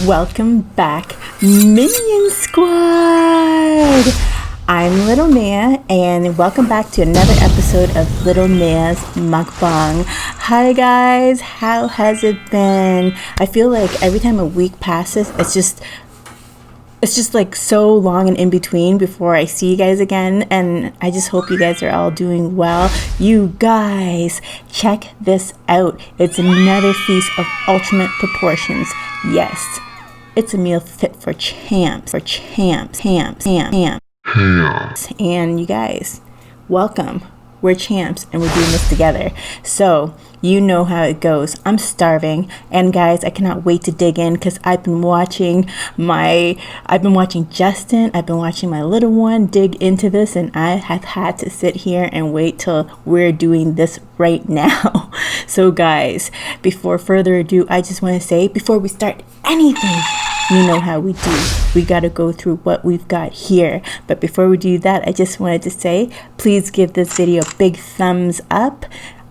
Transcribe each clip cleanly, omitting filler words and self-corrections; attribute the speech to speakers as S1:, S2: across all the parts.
S1: Welcome back, Minion Squad! I'm Little Mea, and welcome back to another episode of Little Mea's Mukbang. Hi guys, how has it been? I feel like every time a week passes, it's just like so long and in between before I see you guys again, and I just hope you guys are all doing well. You guys, check this out. It's another feast of ultimate proportions. Yes, it's a meal fit for champs. And you guys, welcome. We're champs and we're doing this together. So you know how it goes. I'm starving, and guys, I cannot wait to dig in because I've been watching Justin, I've been watching my little one dig into this, and I have had to sit here and wait till we're doing this right now. So guys, before further ado, I just want to say, before we start anything, you know how we do. We got to go through what we've got here. But before we do that, I just wanted to say, please give this video a big thumbs up.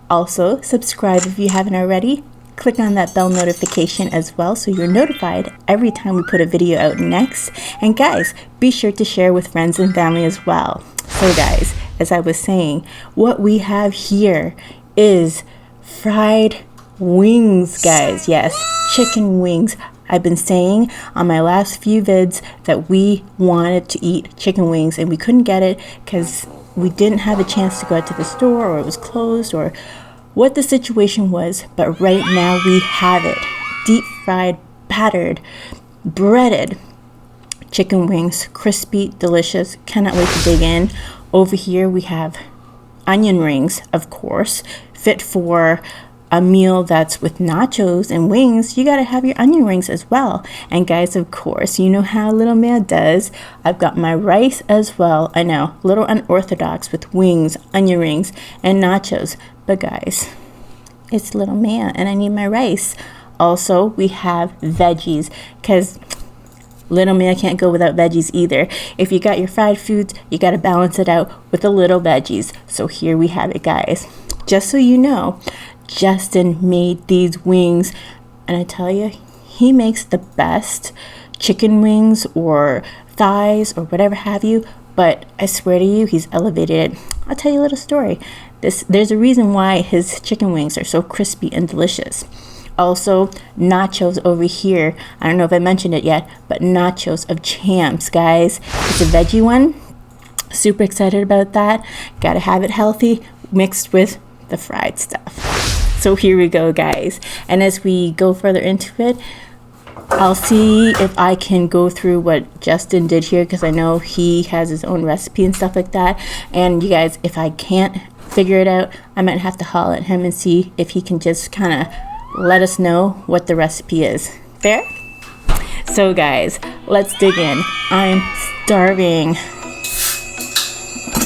S1: Also, subscribe if you haven't already. Click on that bell notification as well so you're notified every time we put a video out next. And guys, be sure to share with friends and family as well. So guys, as I was saying, what we have here is fried wings, guys. Yes, chicken wings. I've been saying on my last few vids that we wanted to eat chicken wings and we couldn't get it because we didn't have a chance to go out to the store, or it was closed, or what the situation was. But right now we have it. Deep fried, battered, breaded chicken wings, crispy, delicious. Cannot wait to dig in. Over here we have onion rings, of course, fit for a meal that's with nachos and wings. You gotta have your onion rings as well. And guys, of course, you know how Little Mea does. I've got my rice as well. I know, a little unorthodox with wings, onion rings, and nachos. But guys, it's Little Mea and I need my rice. Also, we have veggies because Little Mea can't go without veggies either. If you got your fried foods, you gotta balance it out with a little veggies. So here we have it, guys. Just so you know, Justin made these wings, and I tell you, he makes the best chicken wings or thighs or whatever have you, but I swear to you, he's elevated it. I'll tell you a little story. There's a reason why his chicken wings are so crispy and delicious. Also, nachos over here. I don't know if I mentioned it yet, but nachos of champs, guys. It's a veggie one. Super excited about that. Gotta have it healthy, mixed with the fried stuff. So here we go, guys, and as we go further into it, I'll see if I can go through what Justin did here, because I know he has his own recipe and stuff like that. And you guys, if I can't figure it out, I might have to holler at him and see if he can just kind of let us know what the recipe is. Fair? So guys, let's dig in. I'm starving.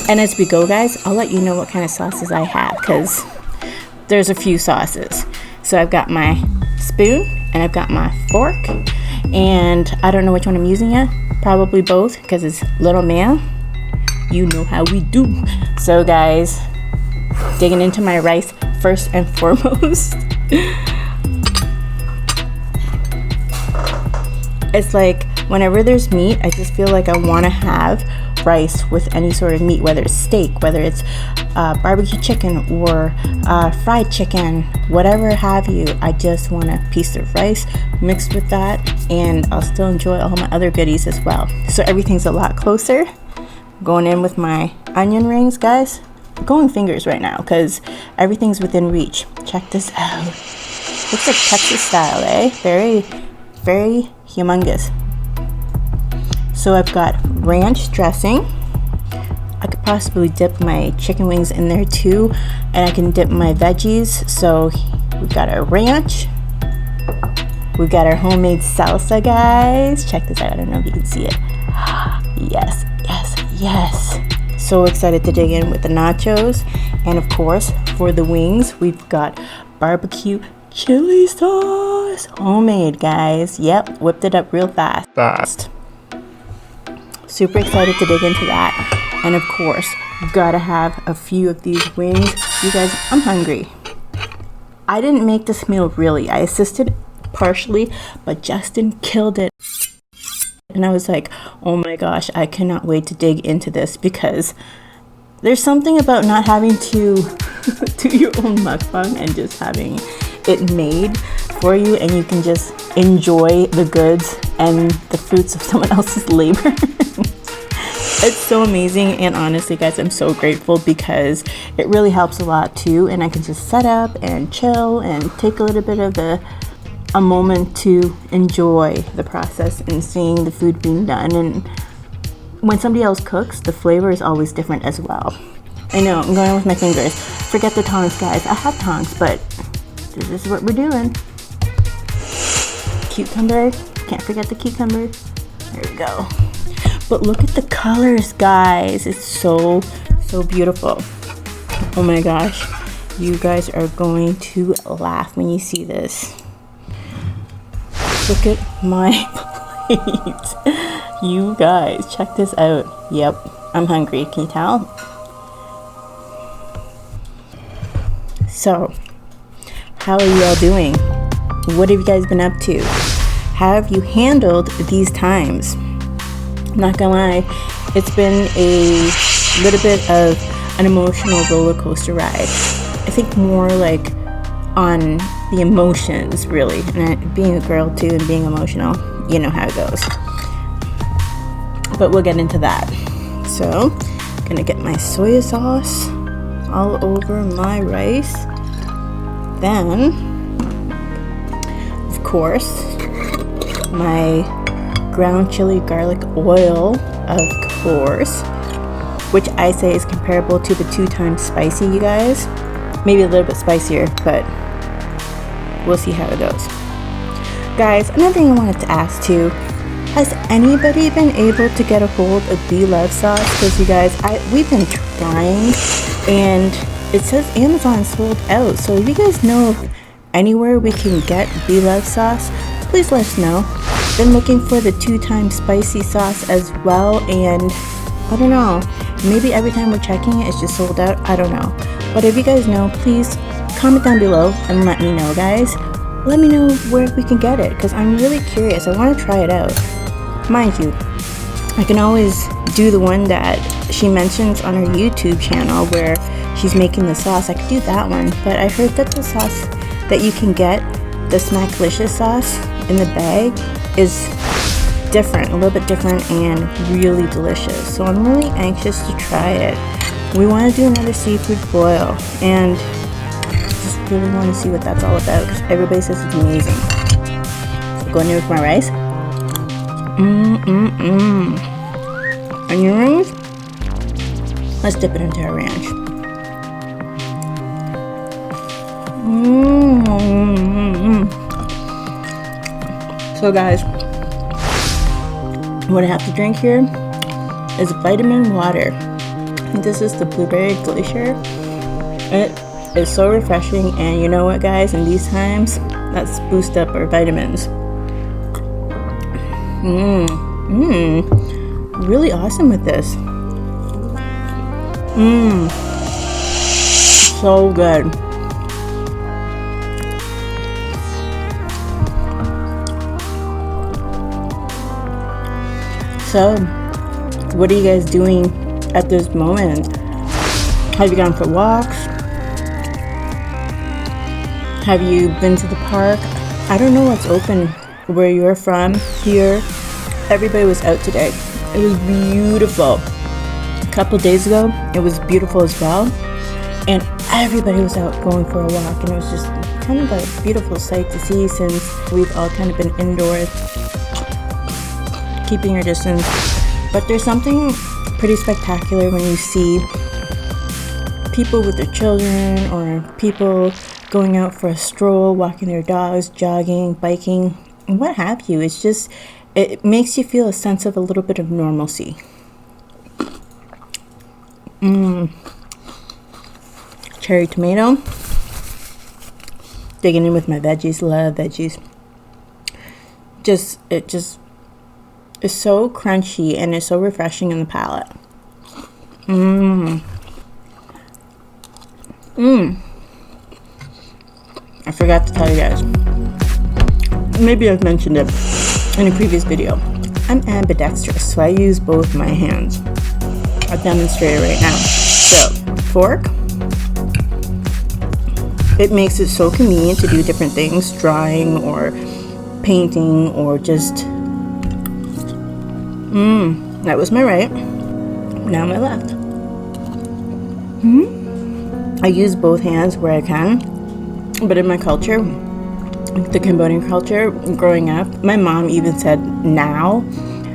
S1: And as we go, guys, I'll let you know what kind of sauces I have, because there's a few sauces. So I've got my spoon and I've got my fork, and I don't know which one I'm using yet. Probably both, because it's Little Mea. You know how we do. So guys, digging into my rice first and foremost. It's like whenever there's meat, I just feel like I want to have rice with any sort of meat, whether it's steak, whether it's barbecue chicken or fried chicken, whatever have you. I just want a piece of rice mixed with that, and I'll still enjoy all my other goodies as well. So everything's a lot closer. Going in with my onion rings, guys. I'm going fingers right now because everything's within reach. Check this out. Looks like Texas style, eh? Very, very humongous. So I've got ranch dressing. I could possibly dip my chicken wings in there too, and I can dip my veggies. So we've got our ranch. We've got our homemade salsa, guys. Check this out. I don't know if you can see it. Yes, yes, yes. So excited to dig in with the nachos. And of course, for the wings, we've got barbecue chili sauce. Homemade, guys. Yep, whipped it up real fast. Super excited to dig into that. And of course, gotta have a few of these wings. You guys, I'm hungry. I didn't make this meal really. I assisted partially, but Justin killed it. And I was like, oh my gosh, I cannot wait to dig into this, because there's something about not having to do your own mukbang and just having it made for you, and you can just enjoy the goods and the fruits of someone else's labor. It's so amazing, and honestly guys, I'm so grateful, because it really helps a lot too, and I can just set up and chill and take a little bit of a moment to enjoy the process and seeing the food being done. And when somebody else cooks, the flavor is always different as well. I know, I'm going with my fingers. Forget the tongs, guys. I have tongs, but this is what we're doing. Cucumber, can't forget the cucumber. There we go. But look at the colors, guys. It's so beautiful. Oh my gosh, you guys are going to laugh when you see this. Look at my plate. You guys, check this out. Yep, I'm hungry. Can you tell? So, how are you all doing? What have you guys been up to? How have you handled these times? I'm not gonna lie, it's been a little bit of an emotional roller coaster ride. I think more like on the emotions, really. And being a girl too and being emotional, you know how it goes. But we'll get into that. So, gonna get my soy sauce all over my rice. Then, of course, my ground chili garlic oil, of course, which I say is comparable to the 2 times spicy, you guys. Maybe a little bit spicier, but we'll see how it goes. Guys, another thing I wanted to ask too, has anybody been able to get a hold of Be Love sauce? Because you guys, we've been trying, and it says Amazon sold out. So if you guys know of anywhere we can get Be Love sauce, please let us know. Been looking for the 2 times spicy sauce as well, and I don't know, maybe every time we're checking it, it's just sold out. I don't know. But if you guys know, please comment down below and let me know, guys. Let me know where we can get it, because I'm really curious. I want to try it out. Mind you, I can always do the one that she mentions on her YouTube channel where she's making the sauce. I could do that one, but I heard that the sauce that you can get, the Smacklicious sauce in the bag, is different, a little bit different, and really delicious. So I'm really anxious to try it. We want to do another seafood boil, and just really want to see what that's all about, because everybody says it's amazing. So going in with my rice. Onion rings. Let's dip it into our ranch. So guys, what I have to drink here is vitamin water. This is the Blueberry Glacier. It is so refreshing, and you know what guys, in these times, let's boost up our vitamins. Really awesome with this. So good. So, what are you guys doing at this moment? Have you gone for walks? Have you been to the park? I don't know what's open where you're from. Here, everybody was out today. It was beautiful. A couple days ago, it was beautiful as well. And everybody was out going for a walk. And it was just kind of a beautiful sight to see, since we've all kind of been indoors, keeping your distance. But there's something pretty spectacular when you see people with their children, or people going out for a stroll, walking their dogs, jogging, biking, and what have you. It's just, it makes you feel a sense of a little bit of normalcy. Cherry tomato. Digging in with my veggies. Love veggies. It's so crunchy, and it's so refreshing in the palate. I forgot to tell you guys. maybe I've mentioned it in a previous video. I'm ambidextrous, so I use both my hands. I'll demonstrate it right now. So, fork. It makes it so convenient to do different things, drawing or painting or just... that was my right. Now my left. I use both hands where I can, but in my culture, the Cambodian culture, growing up, my mom even said now,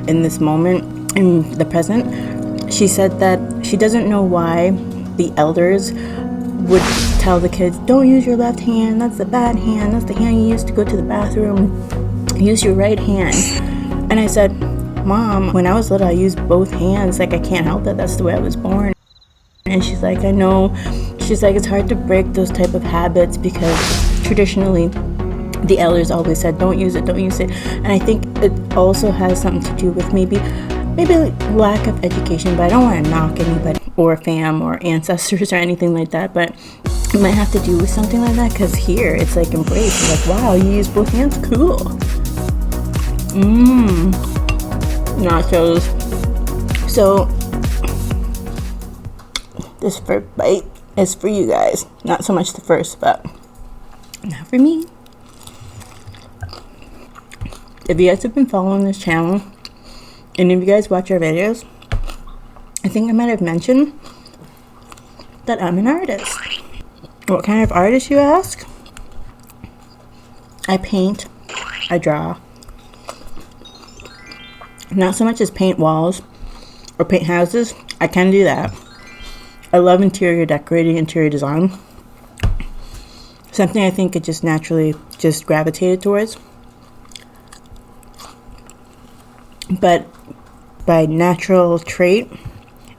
S1: in this moment, in the present, she said that she doesn't know why the elders would tell the kids, don't use your left hand, that's the bad hand, that's the hand you used to go to the bathroom, use your right hand. And I said, Mom, when I was little I used both hands, like I can't help it, that's the way I was born. And she's like, I know. She's like, it's hard to break those type of habits because traditionally the elders always said don't use it, don't use it. And I think it also has something to do with maybe lack of education, but I don't want to knock anybody or fam or ancestors or anything like that, but it might have to do with something like that, because here it's like embraced. It's like, wow, you use both hands, cool. Nachos. So this first bite is for you guys, not so much the first, but not for me. If you guys have been following this channel and if you guys watch our videos, I think I might have mentioned that I'm an artist. What kind of artist, you ask? I paint, I draw. Not so much as paint walls or paint houses. I can do that. I love interior decorating, interior design. Something I think it just naturally just gravitated towards. But by natural trait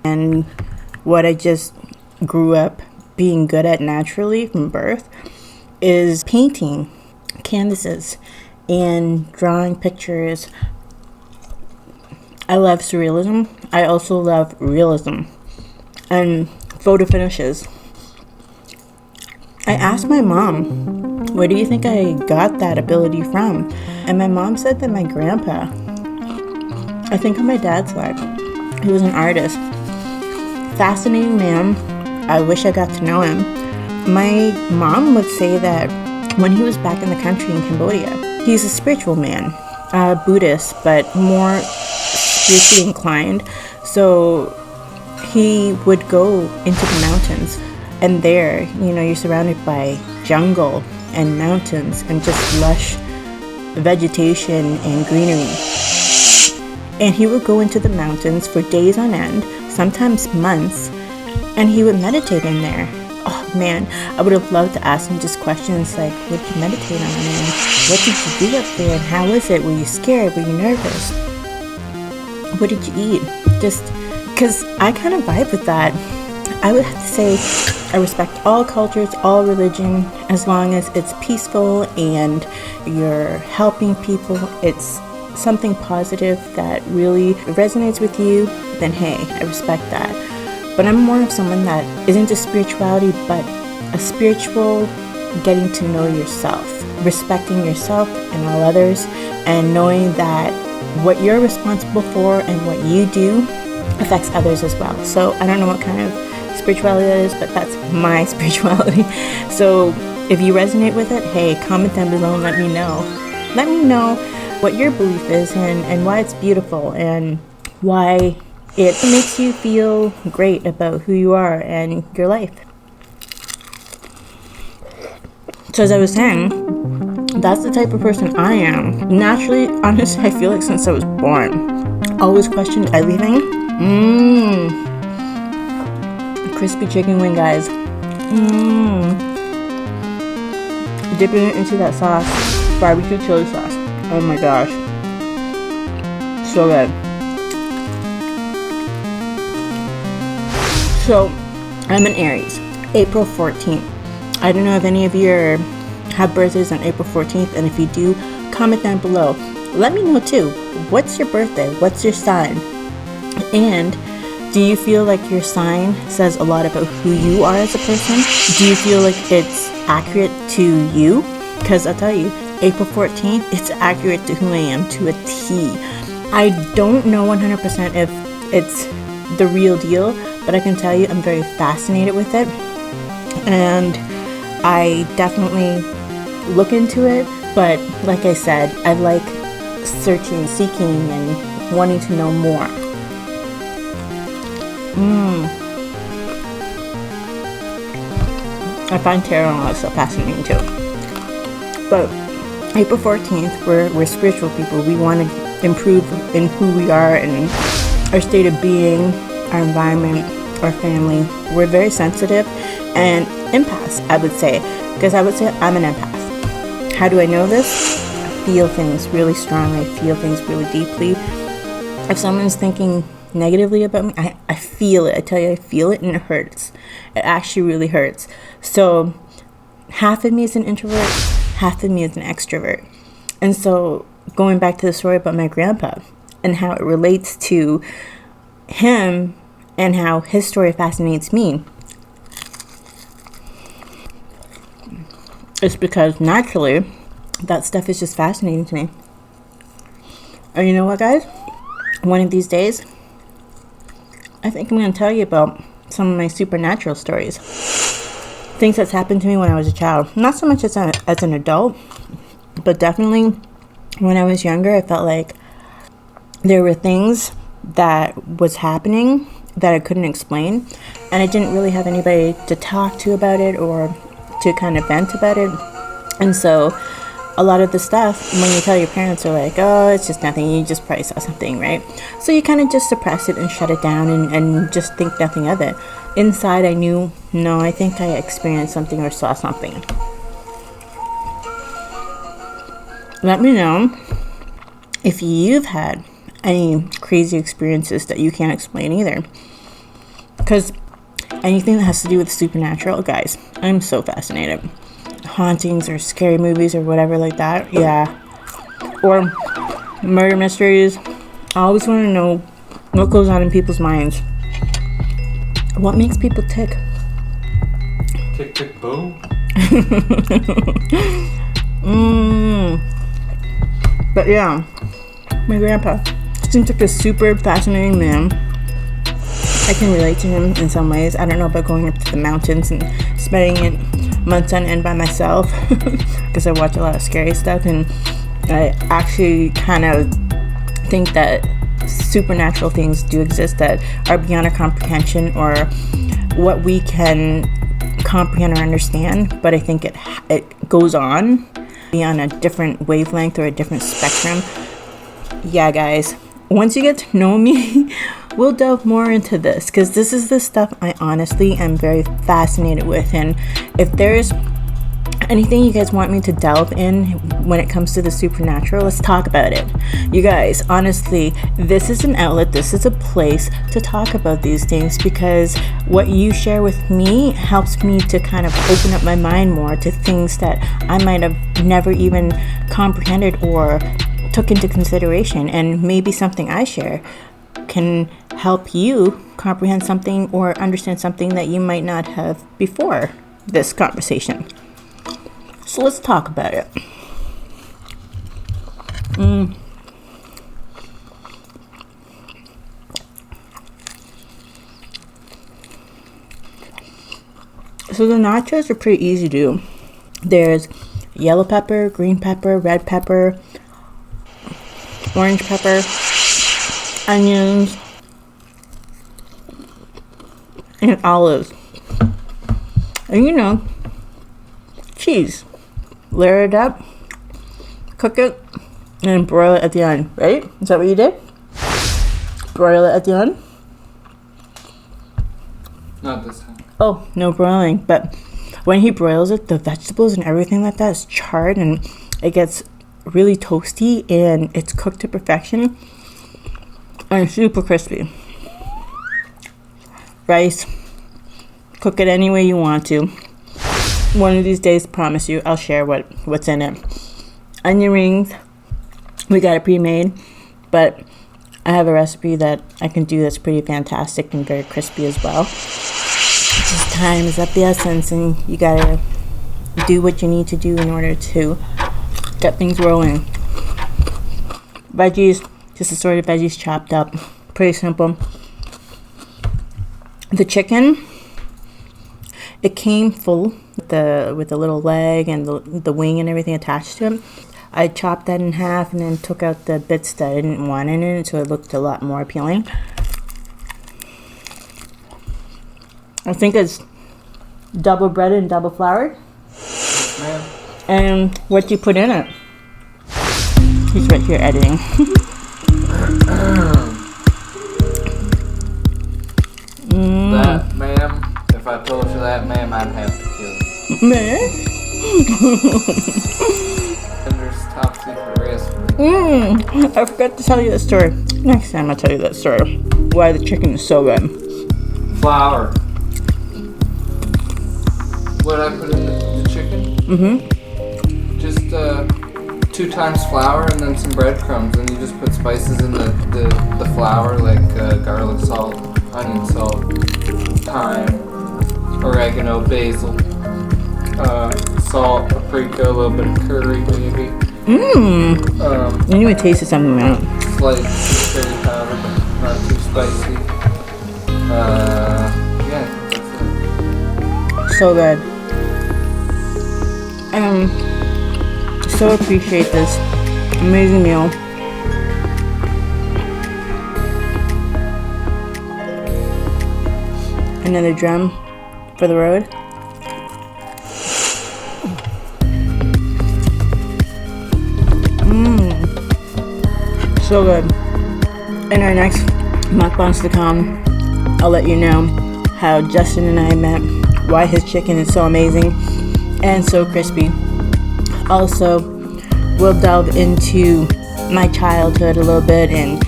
S1: and what I just grew up being good at naturally from birth is painting canvases and drawing pictures. I love surrealism. I also love realism and photo finishes. I asked my mom, where do you think I got that ability from? And my mom said that my grandpa, I think on my dad's side, he was an artist. Fascinating man. I wish I got to know him. My mom would say that when he was back in the country in Cambodia, he's a spiritual man, Buddhist, but more spiritually inclined. So he would go into the mountains, and there, you know, you're surrounded by jungle and mountains and just lush vegetation and greenery. And he would go into the mountains for days on end, sometimes months, and he would meditate in there. Oh man, I would have loved to ask him just questions like, what did you meditate on, and what did you do up there, and how was it? Were you scared? Were you nervous? What did you eat? Just because I kind of vibe with that. I would have to say I respect all cultures, all religion, as long as it's peaceful and you're helping people, it's something positive that really resonates with you, then hey, I respect that. But I'm more of someone that isn't just spirituality, but a spiritual getting to know yourself, respecting yourself and all others, and knowing that what you're responsible for and what you do affects others as well. So I don't know what kind of spirituality that is, but that's my spirituality. So if you resonate with it, hey, comment down below and let me know. Let me know what your belief is and why it's beautiful and why it makes you feel great about who you are and your life. So as I was saying, that's the type of person I am. Naturally, honestly, I feel like since I was born, always questioned everything. Crispy chicken wing, guys. Dipping it into that sauce, barbecue chili sauce. Oh my gosh, so good. So I'm an Aries, April 14th. I don't know if any of you have birthdays on April 14th, and if you do, comment down below. Let me know too, what's your birthday? What's your sign? And do you feel like your sign says a lot about who you are as a person? Do you feel like it's accurate to you? Because I'll tell you, April 14th, it's accurate to who I am to a T. I don't know 100% if it's the real deal, but I can tell you I'm very fascinated with it. And I definitely look into it. But like I said, I like searching, seeking, and wanting to know more. I find tarot also fascinating too. But April 14th, we're spiritual people. We want to improve in who we are and our state of being, our environment, our family. We're very sensitive and empaths, I would say, because I would say I'm an empath. How do I know this? I feel things really strongly. I feel things really deeply. If someone's thinking negatively about me, I feel it. I tell you, I feel it, and it hurts. It actually really hurts. So half of me is an introvert, half of me is an extrovert. And so going back to the story about my grandpa and how it relates to him and how his story fascinates me, it's because naturally that stuff is just fascinating to me. And you know what, guys? One of these days, I think I'm going to tell you about some of my supernatural stories. Things that's happened to me when I was a child. Not so much as an adult, but definitely when I was younger, I felt like there were things that was happening that I couldn't explain. And I didn't really have anybody to talk to about it or to kind of vent about it. And so a lot of the stuff, when you tell your parents, are like, oh, it's just nothing, you just probably saw something, right? So you kind of just suppress it and shut it down and just think nothing of it. Inside I knew, no, I think I experienced something or saw something. Let me know if you've had any crazy experiences that you can't explain either. Because anything that has to do with supernatural, guys, I'm so fascinated. Hauntings or scary movies or whatever like that, yeah. Or murder mysteries. I always want to know what goes on in people's minds. What makes people tick?
S2: Tick, tick, boom.
S1: But yeah, my grandpa seems like a super fascinating man. I can relate to him in some ways. I don't know about going up to the mountains and spending it months on end by myself because I watch a lot of scary stuff, and I actually kind of think that supernatural things do exist that are beyond our comprehension or what we can comprehend or understand. But I think it goes on beyond a different wavelength or a different spectrum. Yeah, guys, once you get to know me, we'll delve more into this, because this is the stuff I honestly am very fascinated with. And if there's anything you guys want me to delve in when it comes to the supernatural, let's talk about it. You guys, honestly, this is an outlet, this is a place to talk about these things, because what you share with me helps me to kind of open up my mind more to things that I might have never even comprehended or took into consideration. And maybe something I share can help you comprehend something or understand something that you might not have before this conversation. So let's talk about it. So the nachos are pretty easy to do. There's yellow pepper, green pepper, red pepper, orange pepper, onions, and olives. And you know, cheese. Layer it up, cook it, and then broil it at the end, right? Is that what you did? Broil it at the end?
S2: Not this time.
S1: Oh, no broiling. But when he broils it, the vegetables and everything like that is charred and it gets really toasty and it's cooked to perfection and super crispy. Rice, cook it any way you want to. One of these days, promise you, I'll share what's in it. Onion rings, we got it pre-made, but I have a recipe that I can do that's pretty fantastic and very crispy as well. Just time is of the essence, and you gotta do what you need to do in order to Get things rolling. Veggies, just assorted veggies chopped up. Pretty simple. The chicken, it came full with the little leg and the wing and everything attached to it. I chopped that in half and then took out the bits that I didn't want in it, so it looked a lot more appealing. I think it's double breaded and double floured.
S2: Ma'am.
S1: And what do you put in it? He's right here editing.
S2: That, ma'am, if I told you that, ma'am, I'd have to kill you.
S1: Man.
S2: There's top secret recipe.
S1: I forgot to tell you that story. Next time I'll tell you that story. Why the chicken is so good.
S2: Flour. What I put in the chicken? Just 2 times flour and then some breadcrumbs, and you just put spices in the flour like garlic salt, onion salt, thyme, oregano, basil, salt, paprika, a little bit of curry maybe.
S1: I knew it tasted something out.
S2: Sliced chili powder, but not too spicy. Yeah, that's it.
S1: So good. So appreciate this amazing meal. Another drum for the road. So good. In our next mukbangs to come, I'll let you know how Justin and I met, why his chicken is so amazing and so crispy. Also, we'll delve into my childhood a little bit and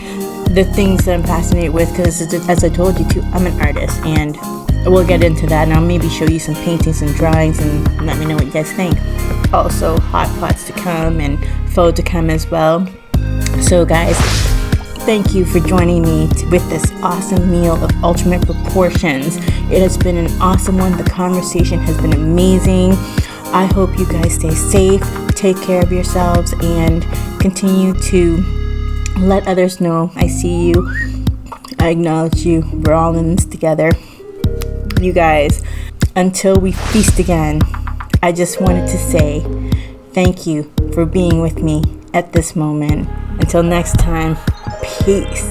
S1: the things that I'm fascinated with, because as I told you too, I'm an artist, and we'll get into that, and I'll maybe show you some paintings and drawings and let me know what you guys think. Also, hot pots to come and pho to come as well. So guys, thank you for joining me with this awesome meal of ultimate proportions. It has been an awesome one. The conversation has been amazing. I hope you guys stay safe, take care of yourselves, and continue to let others know I see you, I acknowledge you, we're all in this together. You guys, until we feast again, I just wanted to say thank you for being with me at this moment. Until next time, peace.